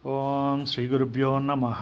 ఓం శ్రీ గురుభ్యో నమ.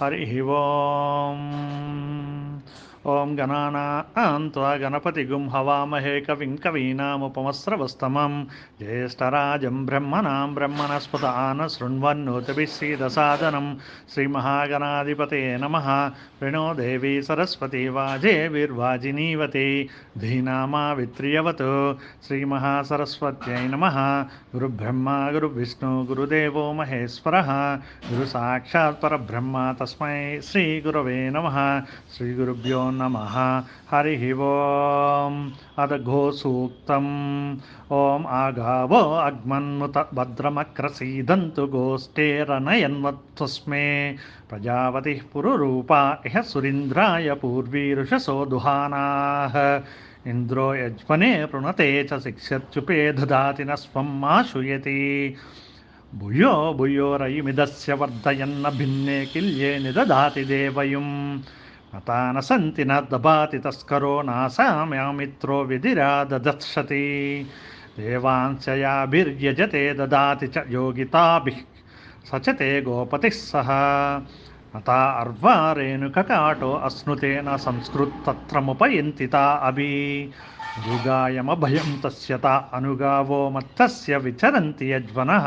హరి ఓం. ఓం గణానాం త్వా గణపతిగుం హవామహే కవిం కవీనాముపమస్రవస్తమం జ్యేష్ఠరాజం బ్రహ్మణాం బ్రహ్మణస్పత శృణ్వన్నోతిభిः सीदसादनं श्रीमहागणाधिपते नमः. प्रणो देवी सरस्वती वाजेभिर्वाजिनीवती धीनामावित्रियवतु श्रीमहासरस्वत्यै नमः. गुरुब्रह्मा गुरुविष्णु गुरुदेवो महेश्वरः गुरुसाक्षात् परब्रह्म तस्मै श्रीगुरवे नमः. श्रीगुरुभ्यो नमः. हरिः ओम्. अदघोसूक्तम्. ॐ आगावो अग्मन्मुत भद्रमक्रसीदन्तु गोष्ठेरनयन्वत्वस्मे प्रजापतिः पुरुरूपा इह सुरीन्द्राय पूर्वीरुषसो दुहानाः. इंद्रो यज्मने पृणते च शिक्षत्युपे ददाति न स्वं मा श्रूयति. भूयो भूयोरयिमिदस्य वर्धयन्न भिन्ने किल्ये निददाति देवयुं. मता न सन्ति न दभाति तस्करो नासाम्यामित्रो विदिरा ददत्सति. देवांशयाभिर्यजते ददाति च योगिताभिः स च ते गोपतिः सह. अता अर्वा रेणुककाटो अश्नुते न संस्कृतत्रमुपयन्ति ता अभि. मृगायमभयं तस्य ता अनुगावो मत्तस्य विचरन्ति यज्वनः.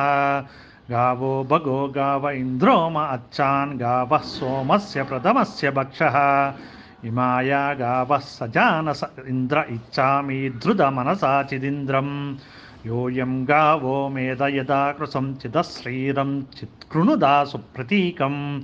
गावो भगो गाव इन्द्रो म अच्छान् गावः सोमस्य प्रथमस्य भक्षः. इमाया गावः सजानस इन्द्र इच्छामि धृतमनसा चिदिन्द्रम्. योऽयं गावो मेदयदा कृशं चिदश्रीरं चित्कृणुदा सुप्रतीकम्.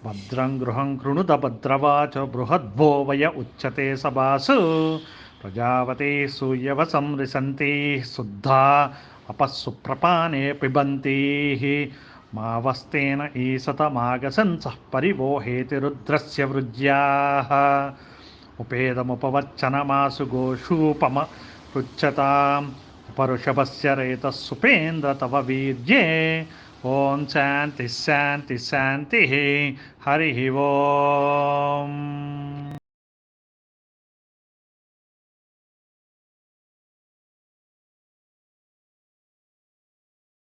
भद्रं गृहं कृणुत भद्रवाचो बृहद्भो वय उच्यते सभासु. प्रजावते सूयवसं रिसन्ति शुद्धा अपःसुप्रपाने पिबन्तीः. मावस्तेन ईशतमागसंसः परिवोहेति रुद्रस्य वृज्याः. उपेदमुपवच्चनमासु गोषूपम पृच्छताम् उपऋषभस्य रेतः सुपेन्द्र तव वीर्ये. ओम शांति शांति शांति. हरि ओम.